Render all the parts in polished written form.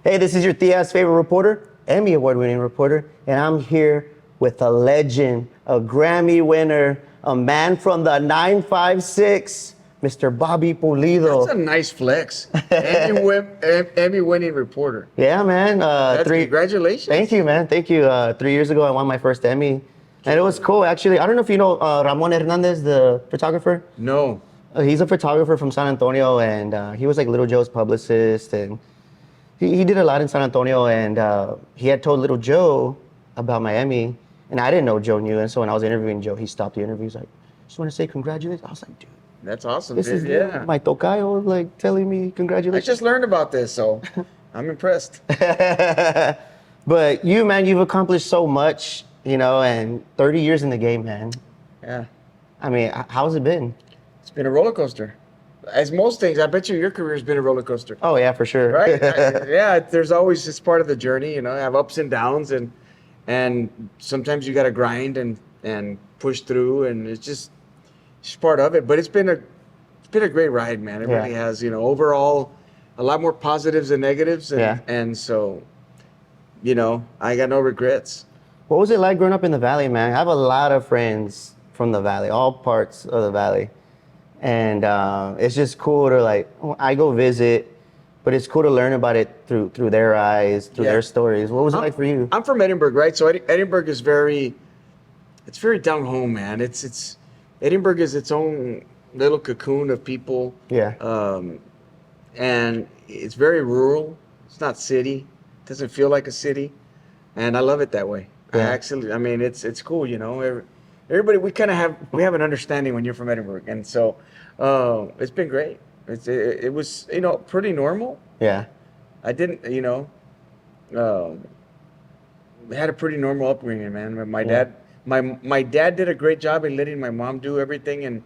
Hey, this is your Tia's favorite reporter, Emmy Award-winning reporter, and I'm here with a legend, a Grammy winner, a man from the 956, Mr. Bobby Pulido. That's a nice flex. Emmy-winning reporter. Yeah, man. Congratulations. Thank you, man. Thank you. 3 years ago, I won my first Emmy, and it was cool. Actually, I don't know if you know Ramon Hernandez, the photographer. No. He's a photographer from San Antonio, and he was like Little Joe's publicist, and he did a lot in San Antonio, and he had told Little Joe about my Emmy, and I didn't know Joe knew, and so when I was interviewing Joe, he stopped the interview. He's like, "Just want to say congratulations." I was like, "Dude, that's awesome. this is my tocayo like telling me congratulations." I just learned about this, so I'm impressed. But you, man, you've accomplished so much, and 30 years in the game, man. Yeah. I mean, how's it been? It's been a roller coaster. As most things, I bet your career has been a roller coaster. Oh, yeah, for sure. Right? Yeah, there's always, it's part of the journey, have ups and downs, and sometimes you got to grind and push through, and it's part of it. But it's been a great ride, man. It really has, overall, a lot more positives than negatives, and so, I got no regrets. What was it like growing up in the Valley, man? I have a lot of friends from the Valley, all parts of the Valley. And it's just cool to I go visit, but it's cool to learn about it through their eyes, through their stories. What was it like for you? I'm from Edinburg, right? So Edinburg is very down home, man. Edinburg is its own little cocoon of people. Yeah. And it's very rural. It's not city. It doesn't feel like a city, and I love it that way. Yeah. It's cool, Everybody, we have an understanding when you're from Edinburg, and so it's been great. It was pretty normal. Yeah. I didn't had a pretty normal upbringing, man. My dad did a great job in letting my mom do everything, and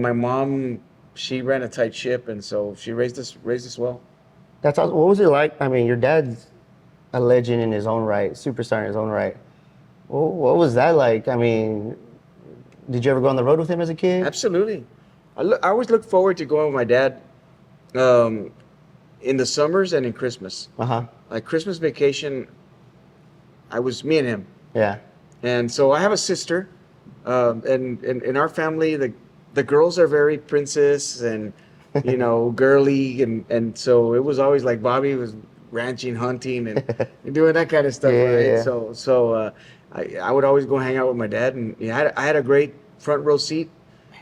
my mom, she ran a tight ship, and so she raised us well. That's awesome. What was it like? I mean, your dad's a legend in his own right, superstar in his own right. What was that like? I mean, did you ever go on the road with him as a kid? Absolutely. I always look forward to going with my dad in the summers and in Christmas. Uh-huh. Like Christmas vacation, I was me and him. Yeah. And so I have a sister, and in our family, the girls are very princess and, girly. And so it was always like Bobby was ranching, hunting, and doing that kind of stuff. Right? Yeah. So I would always go hang out with my dad, and I had a great front row seat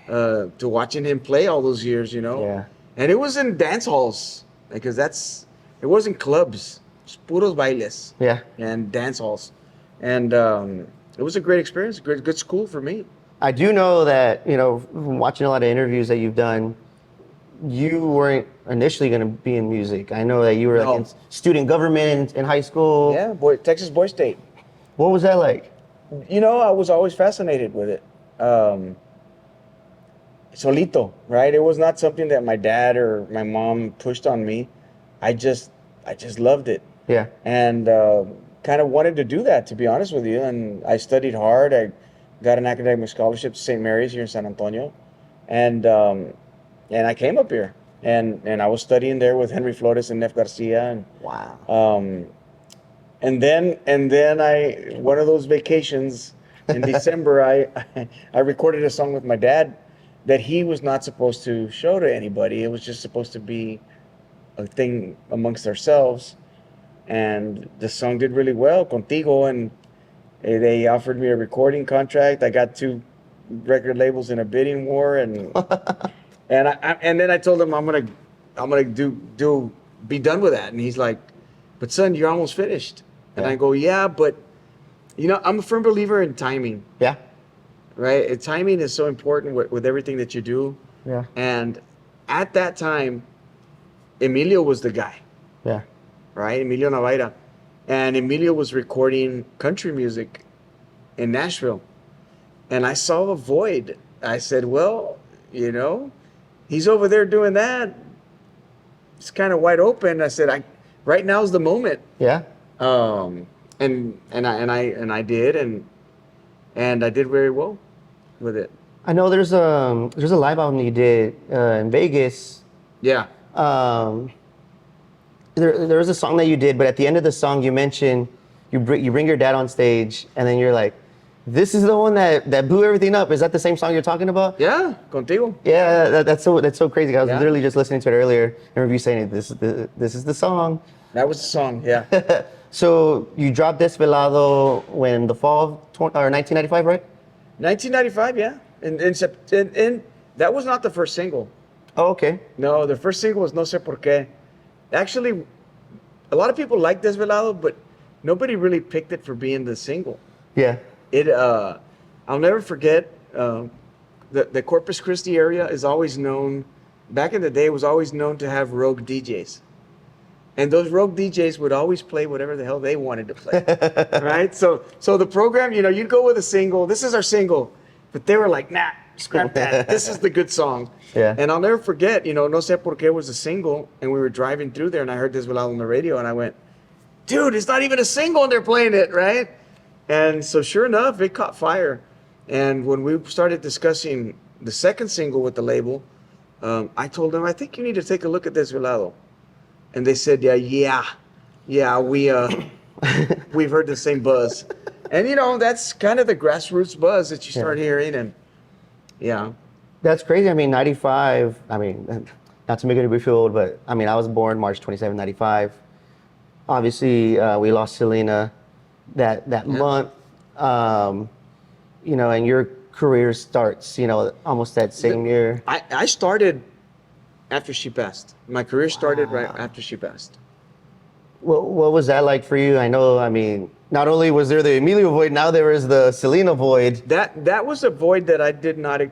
to watching him play all those years, Yeah. And it was in dance halls, because it wasn't clubs, just puros bailes. Yeah. And dance halls, and it was a great experience, good school for me. I do know that, from watching a lot of interviews that you've done, you weren't initially going to be in music. I know that you were in student government in high school. Yeah, Texas Boy State. What was that like? I was always fascinated with it. Solito, right? It was not something that my dad or my mom pushed on me. I just loved it. Yeah. And kind of wanted to do that, to be honest with you. And I studied hard. I got an academic scholarship to St. Mary's here in San Antonio. And I came up here. And I was studying there with Henry Flores and Nef Garcia. And, wow. And then one of those vacations in December, I recorded a song with my dad that he was not supposed to show to anybody. It was just supposed to be a thing amongst ourselves. And the song did really well, Contigo, and they offered me a recording contract. I got 2 record labels in a bidding war, and and then I told him I'm gonna be done with that. And he's like, "But son, you're almost finished." And I go, "Yeah, but I'm a firm believer in timing." Yeah. Right? Timing is so important with everything that you do. Yeah. And at that time, Emilio was the guy. Yeah. Right? Emilio Navaira. And Emilio was recording country music in Nashville. And I saw a void. I said, well, he's over there doing that. It's kind of wide open. I said, right now's the moment. Yeah. And I did, and I did very well with it. I know there's a live album you did in Vegas. Yeah. there was a song that you did, but at the end of the song, you mentioned you bring your dad on stage, and then you're like, "This is the one that blew everything up." Is that the same song you're talking about? Yeah, contigo. Yeah, that's so crazy. I was Yeah. literally just listening to it earlier. I remember you saying this is the song. That was the song. Yeah. So you dropped Desvelado when the fall of 1995, right? 1995. Yeah. And that was not the first single. Oh, okay. No, the first single was No Sé Por Qué. Actually, a lot of people like Desvelado, but nobody really picked it for being the single. Yeah. I'll never forget, the Corpus Christi area is always known, back in the day, was always known to have rogue DJs. And those rogue DJs would always play whatever the hell they wanted to play, right? So the program, you'd go with a single. This is our single, but they were like, nah, scrap that. This is the good song. Yeah. And I'll never forget, No Sé Por Qué was a single, and we were driving through there, and I heard Desvelado on the radio, and I went, dude, it's not even a single, and they're playing it, right? And so sure enough, it caught fire. And when we started discussing the second single with the label, I told them, I think you need to take a look at Desvelado. And they said, yeah, we've heard the same buzz. And that's kind of the grassroots buzz that you start hearing. And yeah. That's crazy. I mean, 95, not to make anybody feel old, but I was born March 27, 95. Obviously, we lost Selena that month. And your career starts, almost that same year. I started after she passed. My career started right after she passed. What was that like for you? I know, not only was there the Emilio void, now there is the Selena void. That was a void that I did not.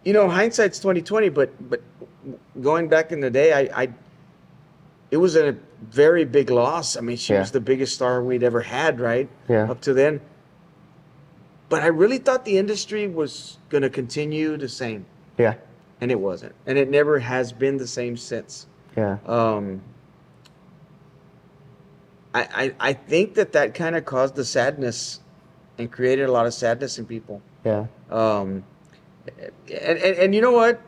Hindsight's 2020, but going back in the day, it was a very big loss. She was the biggest star we'd ever had, right? Yeah. Up to then. But I really thought the industry was going to continue the same. Yeah. And it wasn't. And it never has been the same since. Yeah. I think that kind of caused the sadness and created a lot of sadness in people. Yeah. And you know what?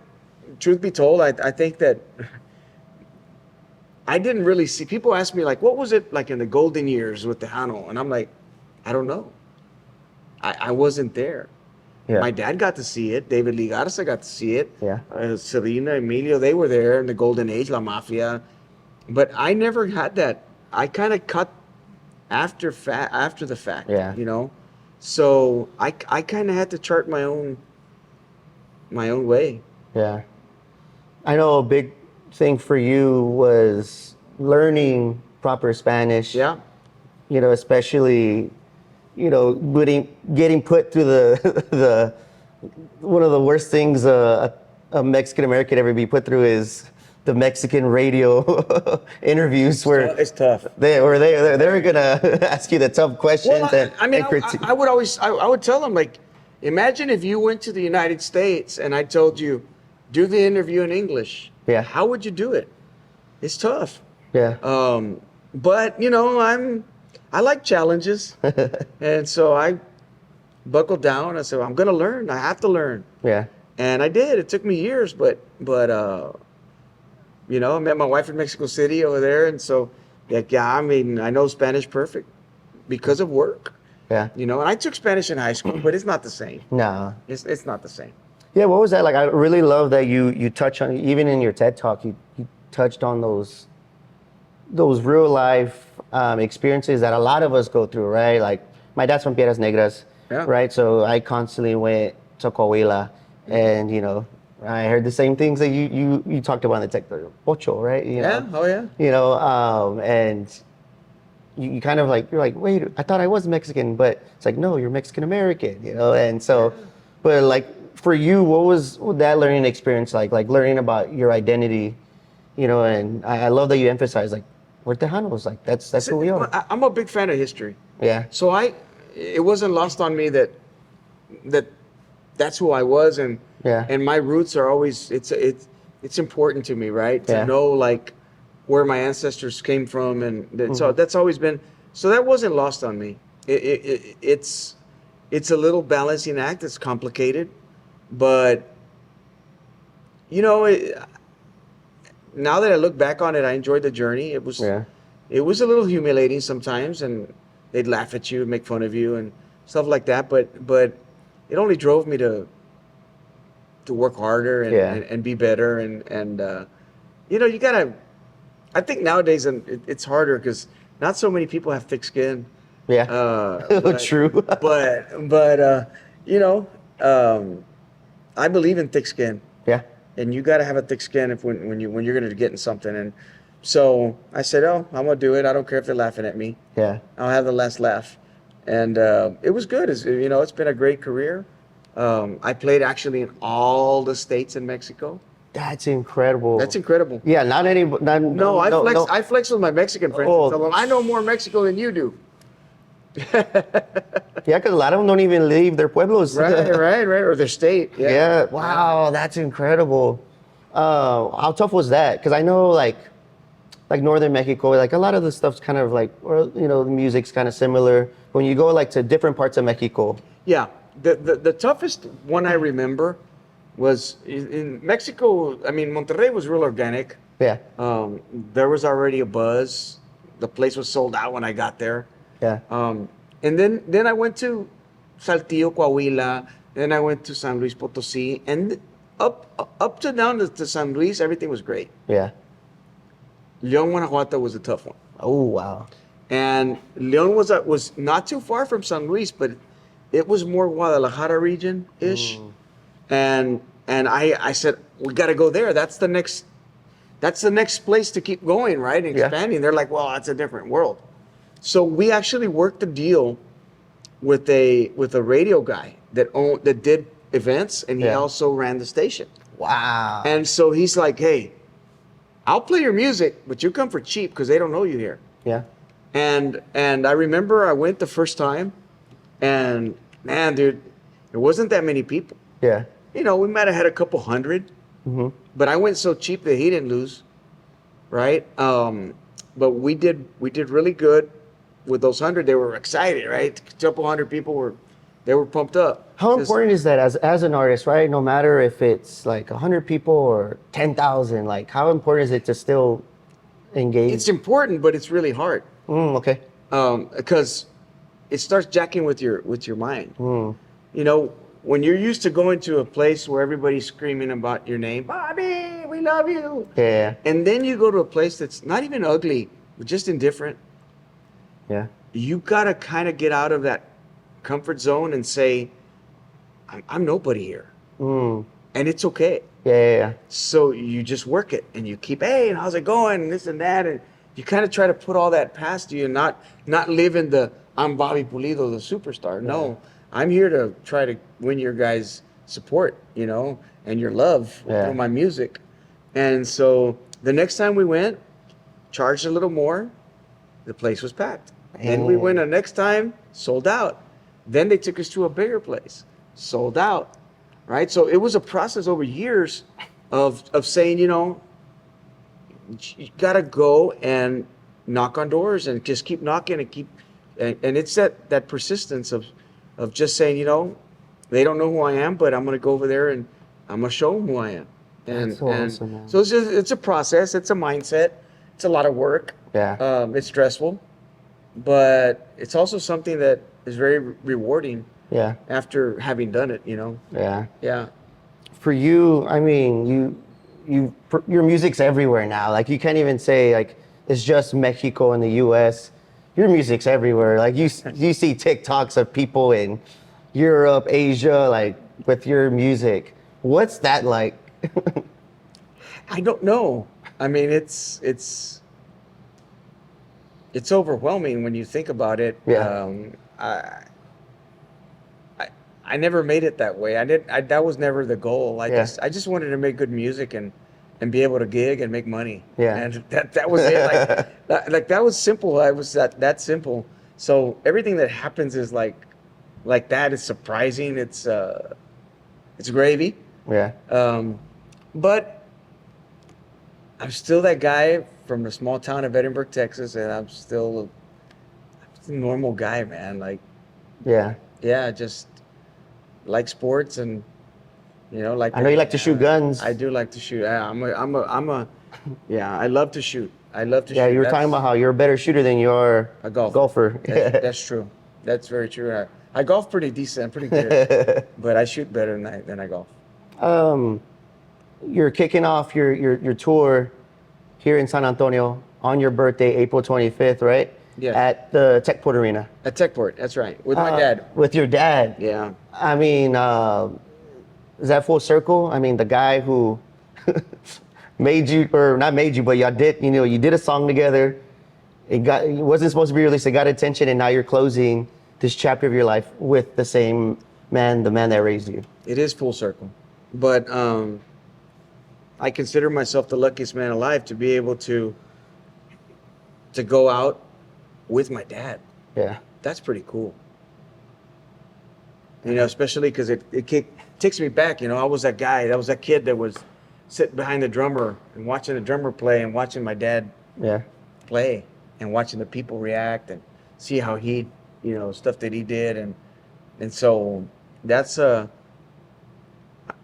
Truth be told, I think that I didn't really see. People ask me, like, what was it like in the golden years with Tejano? And I'm like, I don't know. I wasn't there. Yeah. My dad got to see it. David Lee Garza got to see it. Yeah. Selena, Emilio, they were there in the golden age, La Mafia. But I never had that. I kind of cut after the fact. Yeah. So I kind of had to chart my own way. Yeah. I know a big thing for you was learning proper Spanish. Yeah. Especially, getting put through the one of the worst things a Mexican American ever be put through is the Mexican radio interviews where it's tough. They're gonna ask you the tough questions. Well, I would tell them, like, imagine if you went to the United States and I told you, do the interview in English. Yeah. How would you do it? It's tough. Yeah. But I like challenges, and so I buckled down. I said, I'm gonna learn. I have to learn. Yeah. And I did. It took me years, but I met my wife in Mexico City over there, and so I know Spanish perfect because of work. Yeah. And I took Spanish in high school, but it's not the same. No. It's not the same. Yeah, what was that like? I really love that you touch on, even in your TED Talk, you touched on those real life experiences that a lot of us go through, right? Like, my dad's from Piedras Negras, right? So I constantly went to Coahuila, and I heard the same things that you talked about in the tech, Ocho, right? And you kind of like, you're like, wait, I thought I was Mexican, but it's like, no, you're Mexican American, and so, but like, for you, what was that learning experience like learning about your identity, and I love that you emphasize, like, we're Tejanos, like, that's who we are. I'm a big fan of history. Yeah. So it wasn't lost on me that's who I was, and my roots are always, it's important to me, right? To know, like, where my ancestors came from, and so that's always been, so that wasn't lost on me. It's a little balancing act. It's complicated, but now that I look back on it, I enjoyed the journey. Yeah. It was a little humiliating sometimes, and they'd laugh at you, make fun of you, and stuff like that. But it only drove me to work harder and, Yeah. and be better, and you know, you gotta. I think nowadays it's harder because not so many people have thick skin. Yeah. But, True. but you know, I believe in thick skin, Yeah. and you got to have a thick skin if when you're gonna get in something. And so I said, oh, I'm gonna do it. I don't care if they're laughing at me. Yeah. I'll have the last laugh. And it was good. You know, it's been a great career. I played actually in all the states in Mexico. That's incredible. That's incredible. Yeah, not any. Not, No, I flex. no. I flex with my Mexican friends. Oh. And tell them, I know more Mexico than you do. Yeah, because a lot of them don't even leave their pueblos. Right, or their state. Yeah. Yeah. Wow, that's incredible. How tough was that? Because I know like northern Mexico, like a lot of the stuff's kind of like, or you know, the music's kind of similar. When you go like to different parts of Mexico. Yeah. The toughest one I remember was in Mexico. I mean, Monterrey was real organic. Yeah. There was already a buzz. The place was sold out when I got there. Yeah. And then I went to Saltillo, Coahuila. Then I went to San Luis Potosí, and up to down to San Luis, everything was great. Yeah. León, Guanajuato was a tough one, Oh wow. and León was not too far from San Luis, but it was more Guadalajara region ish. And I said we got to go there. That's the next place to keep going, right? And Yeah. expanding. They're like, well, that's a different world. So we actually worked a deal with a radio guy that did events, and he Yeah. also ran the station. Wow. And so he's like, hey, I'll play your music, but you come for cheap because they don't know you here. Yeah. And I remember I went the first time, and man, dude, there wasn't that many people. Yeah. You know, we might have had a couple hundred, but I went so cheap that he didn't lose, right? But we did really good with those 100. They were excited, right? A couple hundred people were pumped up. How important is that as an artist, right? No matter if it's like 100 people or 10,000, like how important is it to still engage? It's important, but it's really hard Okay. because it starts jacking with your mind. You know, when you're used to going to a place where everybody's screaming about your name, Bobby, we love you. Yeah. And then you go to a place that's not even ugly, but just indifferent. Yeah. You gotta kind of get out of that comfort zone and say, I'm nobody here. And it's okay. Yeah. So you just work it and you keep, hey, and how's it going? And this and that. And you kind of try to put all that past you and not live in the, I'm Bobby Pulido, the superstar. No, I'm here to try to win your guys' support, you know, and your love through my music. And so the next time we went, charged a little more, the place was packed. Then we went the next time, sold out. Then they took us to a bigger place, sold out, right? So it was a process over years of saying, you know, you gotta go and knock on doors and just keep knocking and keep, and it's that persistence of just saying, you know, they don't know who I am, but I'm gonna go over there and I'm gonna show them who I am. And, That's so awesome, man. so it's a process, it's a mindset, it's a lot of work. Yeah. It's stressful, but it's also something that is very rewarding. Yeah. After having done it, you know. Yeah. Yeah. For you, I mean, your music's everywhere now. Like you can't even say like it's just Mexico and the U.S. Your music's everywhere. Like you see TikToks of people in Europe, Asia, like with your music. What's that like? I don't know. I mean, it's overwhelming when you think about it. Yeah. I never made it that way. That was never the goal. I Yeah. just wanted to make good music and be able to gig and make money. Yeah. And that was it. Like that was simple. I was that simple. So everything that happens is like that is surprising. It's gravy. Yeah. But I'm still that guy from the small town of Edinburg, Texas, and I'm still a normal guy, man. Like, Yeah. just like sports and, you know, like. I know you like to shoot guns. I do like to shoot. I'm Yeah, I love to shoot. I love to Yeah, shoot. you were talking about how you're a better shooter than you are a golfer. golfer. That's true. That's very true. I golf pretty decent, pretty good, but I shoot better than I golf. You're kicking off your tour here in San Antonio on your birthday, April 25th, right? Yes. At the Techport Arena. At Techport, that's right, with my dad. With your dad. Yeah. I mean, is that full circle? I mean, the guy who made you, or not made you, but y'all did, you did a song together. It wasn't supposed to be released. It got attention, and now you're closing this chapter of your life with the same man, the man that raised you. It is full circle, but I consider myself the luckiest man alive to be able to go out with my dad. Yeah. That's pretty cool. Especially because it takes me back. I was that guy, that was that kid that was sitting behind the drummer and watching the drummer play and watching my dad play and watching the people react and see how he, stuff that he did. And so that's, I'm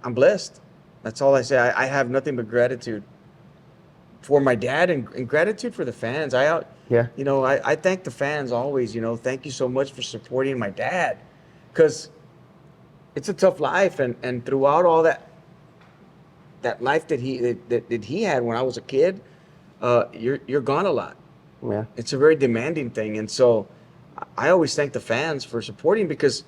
blessed. That's all I say. I have nothing but gratitude for my dad and gratitude for the fans. I thank the fans always, thank you so much for supporting my dad, because it's a tough life. And throughout all that life that he had when I was a kid, you're gone a lot. Yeah. It's a very demanding thing. And so I always thank the fans for supporting, because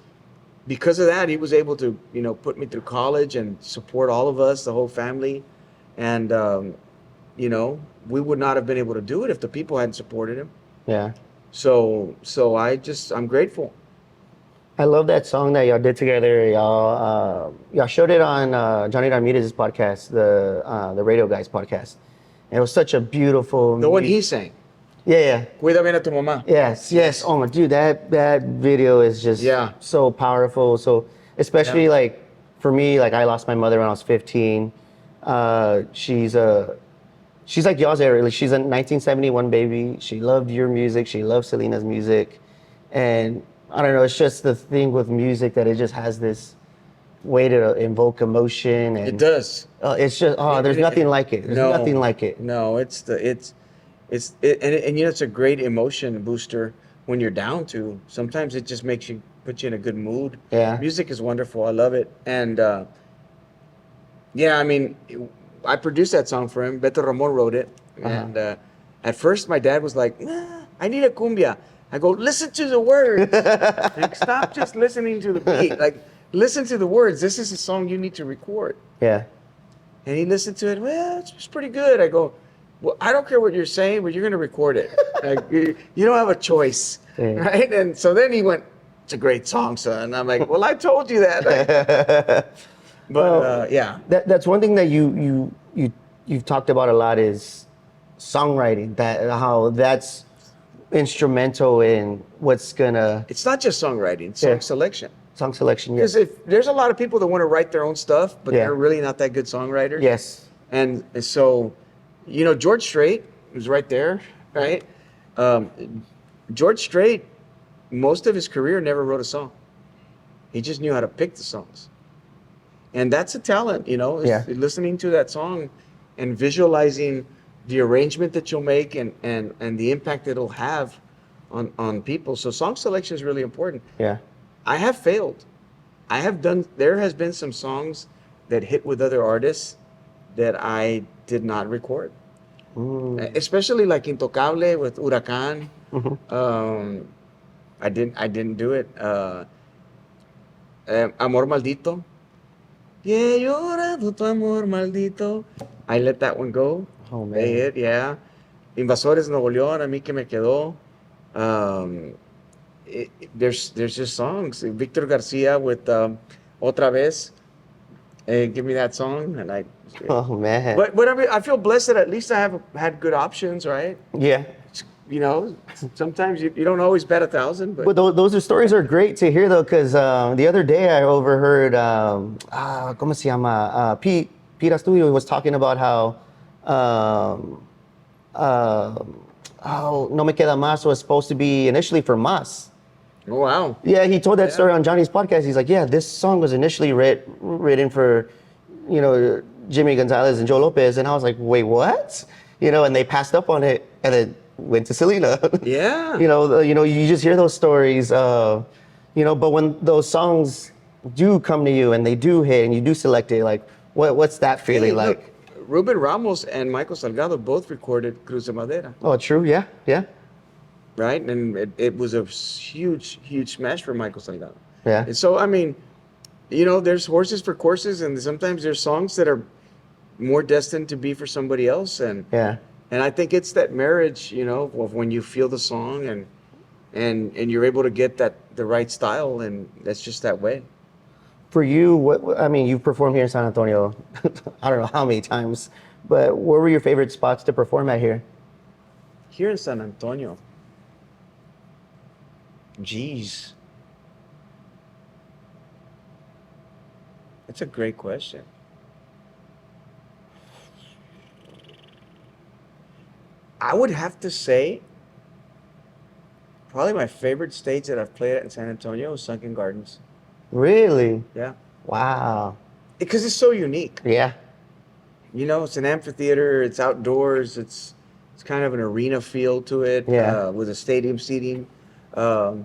of that, he was able to, put me through college and support all of us, the whole family. And, we would not have been able to do it if the people hadn't supported him. Yeah. So I'm grateful. I love that song that y'all did together. Y'all showed it on Johnny Ramirez's podcast, the Radio Guys podcast. And it was such a beautiful. The one he sang. Yeah. Cuida bien a tu mamá. Yes. Oh my dude, that video is just so powerful. So especially like for me, like I lost my mother when I was 15. She's like y'all's era. Like, she's a 1971 baby. She loved your music. She loved Selena's music. And I don't know, it's just the thing with music that it just has this way to invoke emotion. And it does. It's just, there's nothing like it. There's nothing like it. No, it's a great emotion booster when you're down too. Sometimes it just puts you in a good mood. Yeah. Music is wonderful. I love it. And I produced that song for him. Beto Ramon wrote it. And at first my dad was like, I need a cumbia. I go, listen to the words. Like, stop just listening to the beat. Like, listen to the words. This is a song you need to record. Yeah. And he listened to it. Well, it's pretty good. I go, well, I don't care what you're saying, but you're going to record it. Like, you don't have a choice. Yeah. Right? And so then he went, it's a great song, son. I'm like, well, I told you that. But that's one thing that you've talked about a lot is songwriting. How that's instrumental in what's gonna. It's not just songwriting; it's song selection. Song selection, yes. Because if there's a lot of people that want to write their own stuff, but they're really not that good songwriters. Yes. And so, George Strait was right there, right? George Strait, most of his career never wrote a song. He just knew how to pick the songs. And that's a talent, listening to that song and visualizing the arrangement that you'll make and the impact it'll have on people. So song selection is really important. Yeah. I have failed. There has been some songs that hit with other artists that I did not record. Especially like Intocable with Huracan. Mm-hmm. I didn't do it. Amor Maldito. Yeah, llorado tu amor maldito. I let that one go. Oh, man. They hit, yeah. Invasores Nuevo León, A mí que me quedó. There's just songs. Victor Garcia with Otra Vez. Give me that song. And oh, man. But I feel blessed that at least I have had good options, right? Yeah. Sometimes you don't always bet 1,000. But those stories are great to hear, though, because the other day I overheard, ¿cómo se llama? Pete Astudillo was talking about how No Me Queda Más was supposed to be initially for Mas. Oh, wow. Yeah, he told that story on Johnny's podcast. He's like, yeah, this song was initially written for, Jimmy Gonzalez and Joe Lopez, and I was like, wait, what? You know, and they passed up on it, and then went to Selena. Yeah. You just hear those stories, but when those songs do come to you and they do hit and you do select it, like, what's that feeling Hey, like? look, Ruben Ramos and Michael Salgado both recorded Cruz de Madera, Oh, true, yeah, yeah, right? And it was a huge, huge smash for Michael Salgado. yeah, And so, I mean, there's horses for courses, and sometimes there's songs that are more destined to be for somebody else. yeah. And I think it's that marriage, of when you feel the song and you're able to get the right style, and that's just that way. For you, I mean, you've performed here in San Antonio, I don't know how many times, but where were your favorite spots to perform at here? Here in San Antonio, geez, that's a great question. I would have to say probably my favorite stage that I've played at in San Antonio is Sunken Gardens. Really? Yeah. Wow. Because it's so unique. Yeah. It's an amphitheater, it's outdoors, it's kind of an arena feel to it, Yeah. with a stadium seating. There's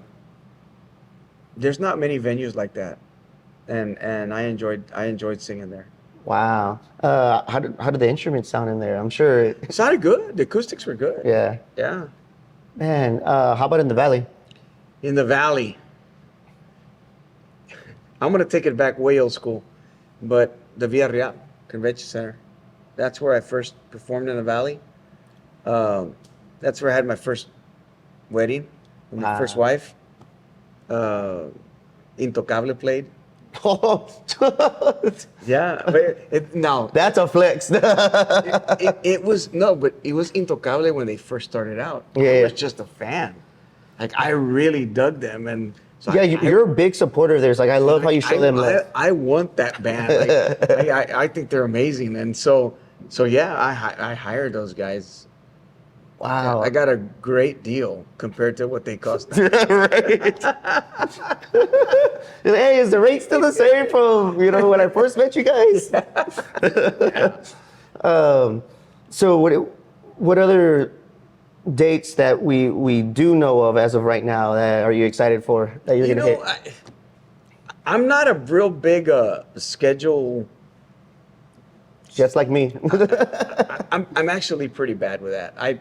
not many venues like that. And I enjoyed singing there. Wow. How did the instruments sound in there? I'm sure. It sounded good. The acoustics were good. Yeah. Yeah. Man, how about in the valley? In the valley. I'm gonna take it back way old school, but the Villarreal Convention Center. That's where I first performed in the valley. That's where I had my first wedding with my first wife. Intocable played. Oh, Yeah, but no, that's a flex. it was no, but it was Intocable when they first started out. Yeah, I was yeah. just a fan. Like I really dug them, and so Yeah, you're a big supporter of theirs. Like, I love how you show them love. I want that band. Like, I think they're amazing, and so yeah, I hired those guys. Wow. I got a great deal compared to what they cost now. Right. Hey, is the rate still the same from when I first met you guys? So what other dates that we do know of as of right now that are you excited for that you're gonna hit? I'm not a real big schedule. Just like me. I'm actually pretty bad with that. I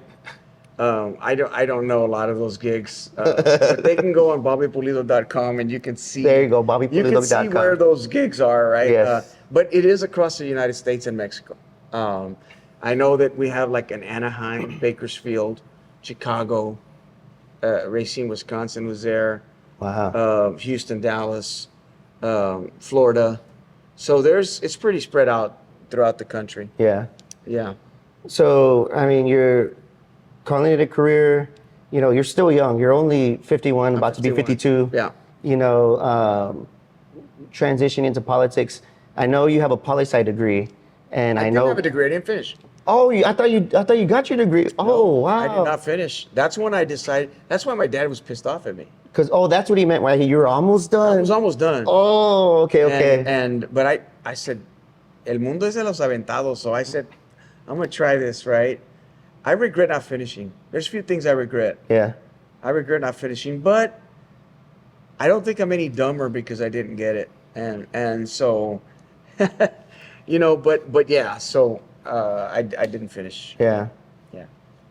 don't know a lot of those gigs, but they can go on bobbypulido.com and you can see. There you go, You can see bobbypulido.com. where those gigs are, right? Yes. But it is across the United States and Mexico. I know that we have like an Anaheim, Bakersfield, Chicago, Racine, Wisconsin was there. Wow. Houston, Dallas, Florida. So it's pretty spread out throughout the country. Yeah. Yeah. So, I mean, you're calling it a career. You're still young. You're only 51, about to be 52. Yeah. Transition into politics. I know you have a poli-sci degree, and I didn't know. have a degree. I didn't finish. Oh, I thought you got your degree. Oh, wow. I did not finish. That's when I decided. That's why my dad was pissed off at me. Because that's what he meant. Right? You were almost done. I was almost done. Oh, okay. But I said, el mundo es de los aventados. So I said, I'm gonna try this, right? I regret not finishing. There's a few things I regret. Yeah. I regret not finishing, but I don't think I'm any dumber because I didn't get it. And so, but yeah. So I didn't finish. Yeah. Yeah.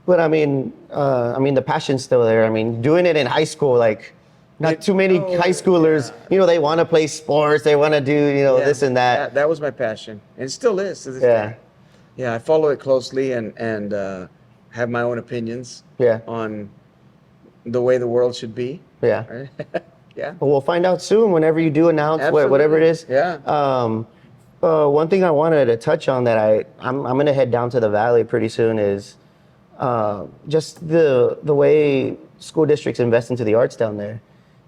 But I mean, the passion's still there. I mean, doing it in high school, like, not too many high schoolers, they want to play sports, they want to do, this and that. That was my passion, and it still is to this Yeah. day. Yeah, I follow it closely and have my own opinions. Yeah. On the way the world should be. Yeah. Right? Yeah. Well, we'll find out soon whenever you do announce whatever it is. Yeah. One thing I wanted to touch on that I'm gonna head down to the valley pretty soon is just the way school districts invest into the arts down there.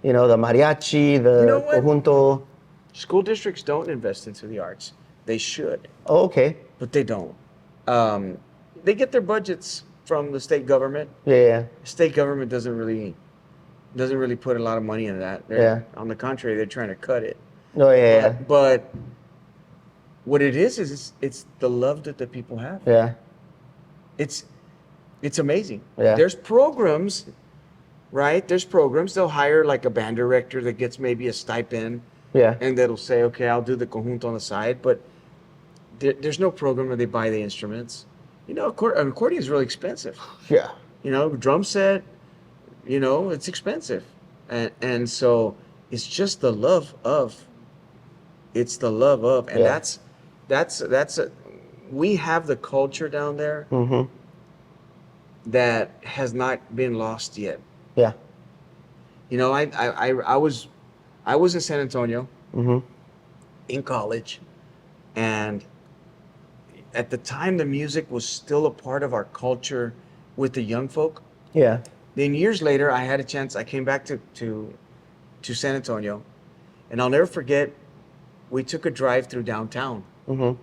The mariachi, the what? conjunto. School districts don't invest into the arts. They should, Oh, okay. but they don't. They get their budgets from the state government. Yeah. State government doesn't really put a lot of money into that. On the contrary, they're trying to cut it. Oh, yeah. But what it is it's the love that the people have. Yeah. It's amazing. Yeah. There's programs, right? There's programs. They'll hire like a band director that gets maybe a stipend, Yeah. and that'll say, okay, I'll do the conjunto on the side. But there's no program where they buy the instruments. You know, an accordion is really expensive. Yeah. You know, drum set, you know, it's expensive. And so it's just the love of, it's the love of, and Yeah. we have the culture down there Mm-hmm. that has not been lost yet. Yeah. You know, I was in San Antonio Mm-hmm. in college, and at the time the music was still a part of our culture with the young folk. Yeah. Then years later, I had a chance. I came back to San Antonio, and I'll never forget. We took a drive through downtown. Mm-hmm.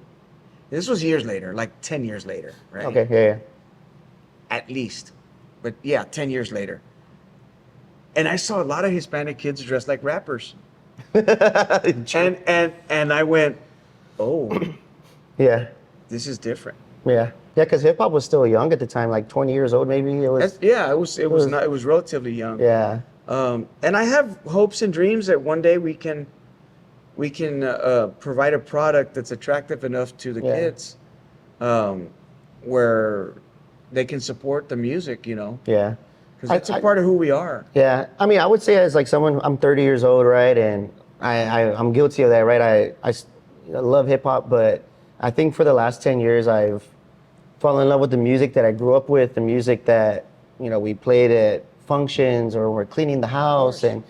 This was years later, like 10 years later, right? Okay. Yeah. At least, but yeah, 10 years later. And I saw a lot of Hispanic kids dressed like rappers, Yeah. and I went, oh, Yeah. this is different. Yeah. Yeah. Because hip hop was still young at the time, like 20 years old, maybe. It was. It was relatively young. Yeah. And I have hopes and dreams that one day we can provide a product that's attractive enough to the Yeah. kids, where they can support the music, you know, Yeah. because it's a part of who we are. Yeah, I mean, I would say as like someone, I'm 30 years old, right, and I'm guilty of that, right? I love hip hop, but I think for the last 10 years, I've fallen in love with the music that I grew up with, the music that we played at functions or we're cleaning the house, and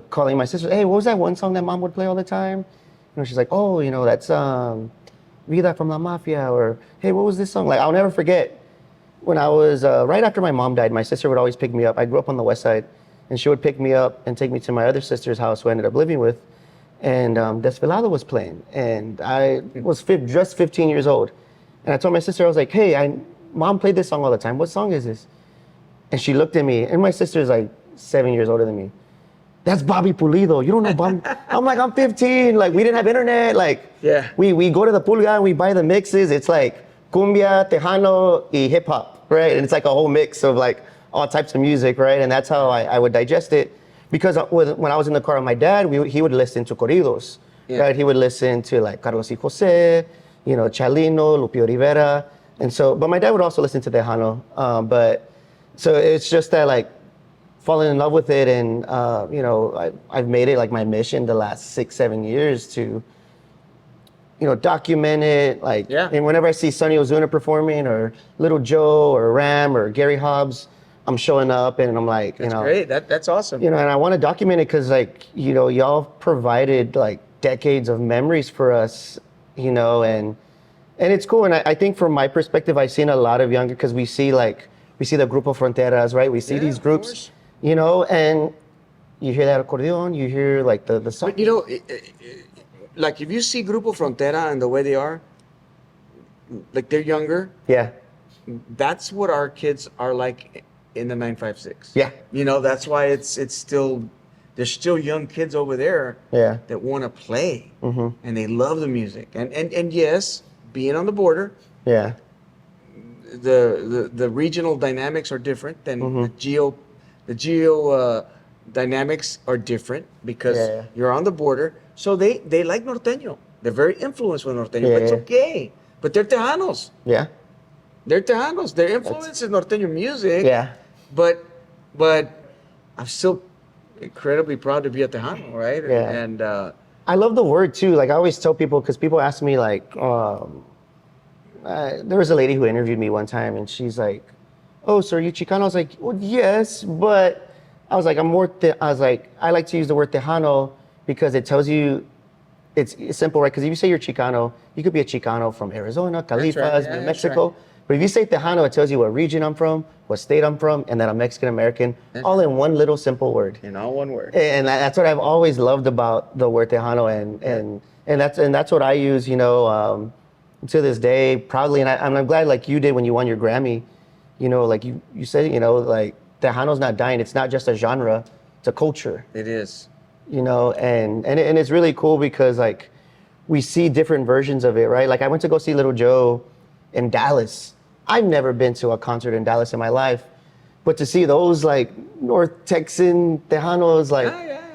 calling my sister, hey, what was that one song that mom would play all the time? She's like, oh, that's Vida from La Mafia, or hey, what was this song? Like, I'll never forget. When I was, right after my mom died, my sister would always pick me up. I grew up on the west side, and she would pick me up and take me to my other sister's house, who I ended up living with, and Desvelado was playing, and I was just 15 years old. And I told my sister, I was like, hey, mom played this song all the time. What song is this? And she looked at me, and my sister's like 7 years older than me. That's Bobby Pulido. You don't know Bobby? I'm like, I'm 15. Like, we didn't have internet. Like, Yeah. we go to the Pulga and we buy the mixes. It's like cumbia, Tejano, y hip hop, right? And it's like a whole mix of like all types of music, right? And that's how I would digest it. Because when I was in the car with my dad, he would listen to corridos, Yeah. right? He would listen to like Carlos y Jose, Chalino, Lupio Rivera. And so, but my dad would also listen to Tejano. So it's just that like, falling in love with it, and I've made it like my mission the last 6-7 years to document it, like. Yeah. And whenever I see Sonny Ozuna performing, or Little Joe, or Ram, or Gary Hobbs, I'm showing up, and I'm like, That's great. That's awesome. and I want to document it because like y'all provided like decades of memories for us, and it's cool. And I think from my perspective, I've seen a lot of younger, because we see the Grupo Fronteras, right? We see Yeah, these of groups. course. And you hear that accordion, you hear like the song. But like if you see Grupo Frontera and the way they are, like they're younger, Yeah, that's what our kids are like in the 956. yeah, That's why there's still young kids over there yeah, that want to play, mm-hmm. and they love the music. And yes, being on the border, yeah, the regional dynamics are different than Mm-hmm. the geo dynamics are different because Yeah. you're on the border. So they like norteño. They're very influenced with norteño, but it's Yeah. okay. But they're Tejanos. yeah, They're Tejanos. Their influence is norteño music. yeah, But I'm still incredibly proud to be a Tejano, right? Yeah. And I love the word too. Like I always tell people, because people ask me like, there was a lady who interviewed me one time, and she's like, "Oh, so are you Chicano?" I was like, "Well, yes, but I was like, I like to use the word Tejano because it tells you, it's simple, right? Because if you say you're Chicano, you could be a Chicano from Arizona, Califas, right. Yeah, New that's Mexico. But if you say Tejano, it tells you what region I'm from, what state I'm from, and that I'm Mexican American, all in one little simple word. in all one word. And that's what I've always loved about the word Tejano, and that's what I use, to this day, proudly. And I'm glad, like you did when you won your Grammy, like you said, like Tejano's not dying. It's not just a genre; it's a culture. It is. And it's really cool because like we see different versions of it, right? Like I went to go see Little Joe in Dallas. I've never been to a concert in Dallas in my life, but to see those like North Texan Tejanos, like,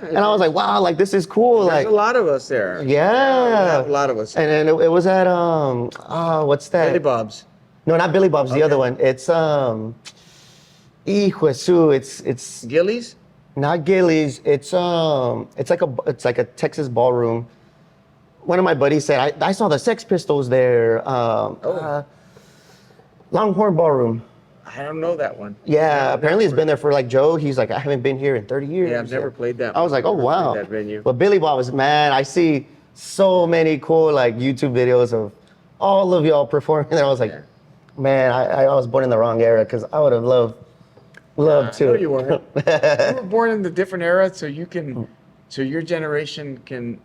and I was like, wow, like this is cool. There's Like, a lot of us there. yeah, You have a lot of us. and then it was at what's that? Billy Bob's. No, not Billy Bob's. The Okay. other one. It's Hijo de su, it's Gillies? not Gillies. It's like a Texas ballroom. One of my buddies said I saw the Sex Pistols there. Longhorn Ballroom. I don't know that one. Yeah, apparently it's been there for like Joe. He's like, I haven't been here in 30 years. Yeah, I've never played that. I was like, oh Never wow. played that venue. But Billy Bob was, man, I see so many cool like YouTube videos of all of y'all performing there. I was like, Yeah. man, I was born in the wrong era because I would have loved to. No, you weren't. You were born in the different era, so you can, so your generation can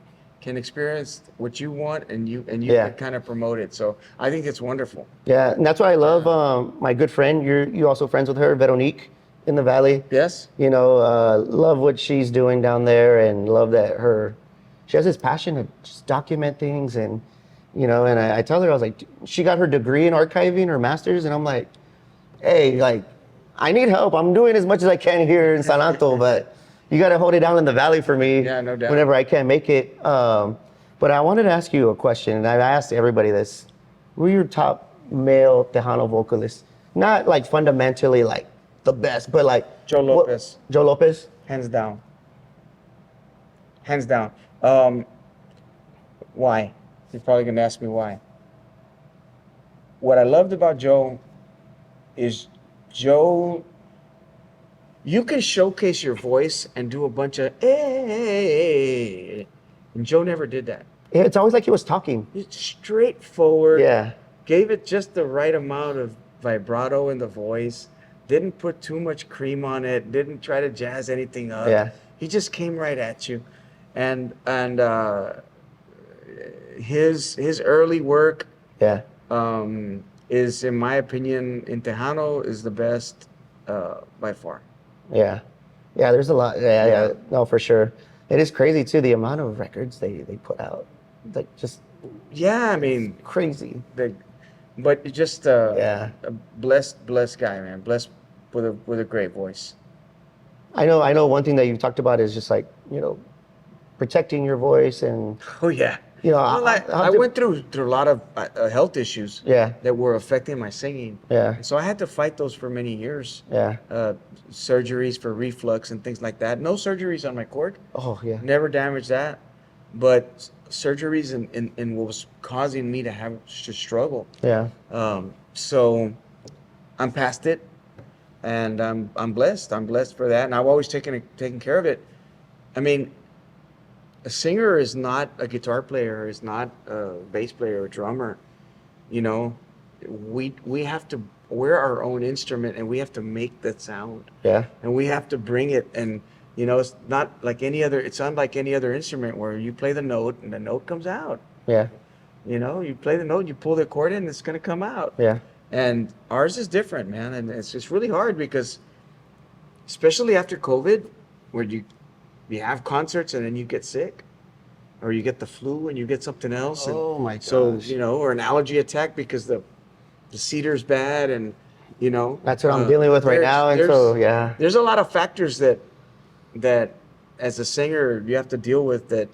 experience what you want, and you Yeah. can kind of promote it. So I think it's wonderful. Yeah, and that's why I love my good friend. You also friends with her, Veronique, in the Valley. Yes. You know, love what she's doing down there, and love that she has this passion to just document things, and you know, and I tell her, I was like, she got her degree in archiving, her master's, and I'm like, hey, like, I need help. I'm doing as much as I can here in San Anto, but you got to hold it down in the Valley for me. Yeah, no doubt. Whenever I can't make it. But I wanted to ask you a question, and I've asked everybody this. Who are your top male Tejano vocalists? Not like fundamentally like the best, but like Joe Lopez. Joe Lopez? Hands down. Hands down. Why? You're probably gonna ask me why. What I loved about Joe is Joe. You can showcase your voice and do a bunch of and Joe never did that. Yeah, it's always like he was talking. He's straightforward. Yeah. Gave it just the right amount of vibrato in the voice. Didn't put too much cream on it. Didn't try to jazz anything up. Yeah. He just came right at you, and his early work Yeah. is, in my opinion, in Tejano is the best by far. Yeah. Yeah, there's a lot. Yeah. No, for sure. It is crazy too, the amount of records they put out. Like just Yeah, I mean, crazy. but just Yeah. a blessed guy, man. Blessed with a great voice. I know one thing that you talked about is just like, you know, protecting your voice and, Oh yeah. you know, Well, I went through a lot of health issues Yeah. that were affecting my singing. Yeah. And so I had to fight those for many years. Yeah. Surgeries for reflux and things like that. No surgeries on my cord. Oh, yeah. Never damaged that. But surgeries in what was causing me to struggle. Yeah. So I'm past it, and I'm blessed. I'm blessed for that, and I've always taken care of it. I mean, a singer is not a guitar player, is not a bass player or drummer. You know, we have to, we're our own instrument, and we have to make that sound, Yeah. and we have to bring it. And you know, it's not like any other. It's unlike any other instrument where you play the note and the note comes out. Yeah. You know, you play the note, you pull the chord in, it's gonna come out. Yeah. And ours is different, man, and it's really hard because, especially after COVID, where you have concerts and then you get sick, or you get the flu and you get something else. Oh, my So gosh. you know, or an allergy attack because the cedar's bad, and you know. That's what I'm dealing with right now. And so, yeah. There's a lot of factors that as a singer you have to deal with that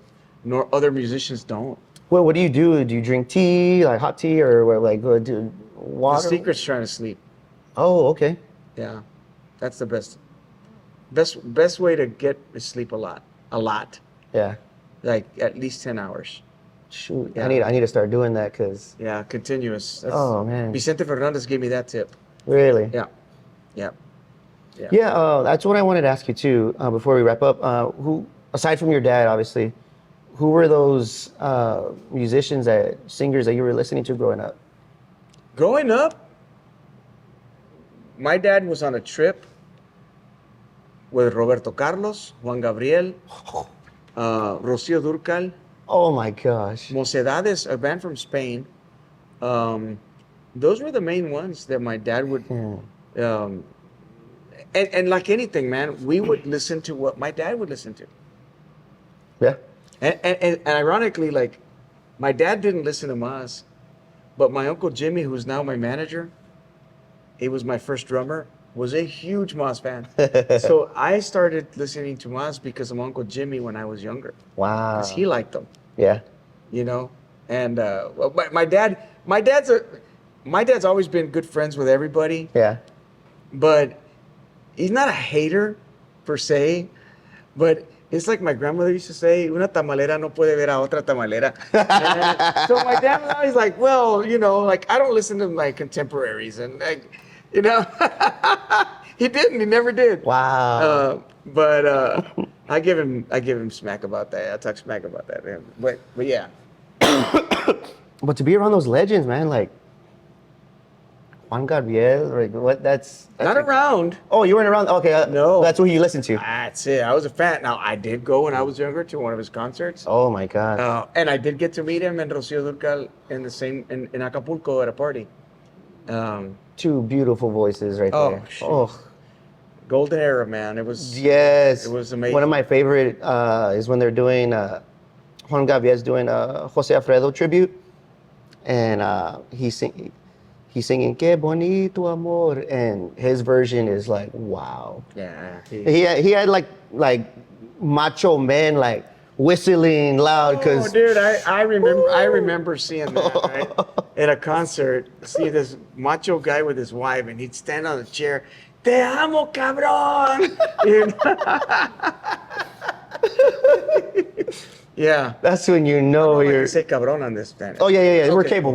other musicians don't. Well, what do you do? Do you drink tea, like hot tea, or what, like do water? The secret's trying to sleep. Oh, okay. Yeah, that's the best way to get is sleep a lot, Yeah. like at least 10 hours. Shoot, Yeah. I need to start doing that because, Yeah, continuous. oh man, Vicente Fernandez gave me that tip. really? Yeah, yeah. Yeah, that's what I wanted to ask you too. Before we wrap up, who, aside from your dad, obviously, who were those musicians, singers that you were listening to growing up? Growing up, my dad was on a trip with Roberto Carlos, Juan Gabriel, Rocío Dúrcal, Oh my gosh. Mocedades, a band from Spain. Those were the main ones that my dad would. Hmm. And like anything, man, we would listen to what my dad would listen to. Yeah. And ironically, like My dad didn't listen to Mas, but my Uncle Jimmy, who's now my manager, he was my first drummer, was a huge Mas fan. So I started listening to Mas because of Uncle Jimmy when I was younger. Wow. Because he liked them, Yeah. you know? And well, my dad's always been good friends with everybody, Yeah. but he's not a hater per se, but it's like my grandmother used to say, una tamalera no puede ver a otra tamalera. And so my dad was always like, well, you know, like I don't listen to my contemporaries. And, like, you know, he didn't, he never did. Wow. But I give him smack about that. I talk smack about that. But yeah. But to be around those legends, man, like Juan Gabriel, like that's Not like, around. Oh, you weren't around? Okay. No. That's who you listened to. That's it. I was a fan. Now, I did go when I was younger to one of his concerts. Oh my God. And I did get to meet him and Rocío Dúrcal in Acapulco at a party. Two beautiful voices right Oh, there. shoot. Oh, Golden era, man. It was yes. It was amazing. One of my favorite is when they're doing Juan Gabriel's doing a Jose Alfredo tribute, and he's singing "Qué bonito amor," and his version is like, wow. Yeah. He had like macho men like whistling loud because Oh, dude, I remember seeing that, right? At a concert, see this macho guy with his wife, and he'd stand on the chair, "Te amo, cabrón." You know? Yeah. that's when you know I you're. can say cabrón on this planet. Oh yeah. Okay. We're cable.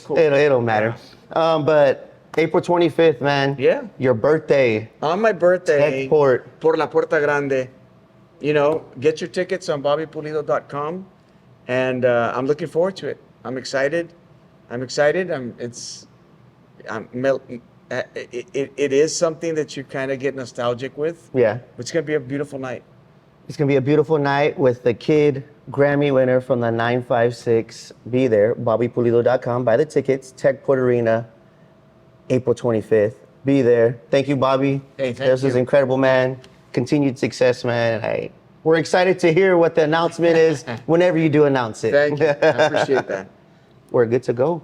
Cool. It don't matter. But April 25th, man. Yeah. Your birthday. On my birthday, Techport. Por La Puerta Grande, you know, get your tickets on bobbypulido.com, and I'm looking forward to it. I'm excited. It is something that you kind of get nostalgic with. Yeah. It's gonna be a beautiful night. It's gonna be a beautiful night with the kid Grammy winner from the 956. Be there, bobbypulido.com. Buy the tickets. Techport Arena, April 25th. Be there. Thank you, Bobby. Hey, thank This was you. incredible, man. Continued success, man. We're excited to hear what the announcement is whenever you do announce it. Thank you. I appreciate that. We're good to go.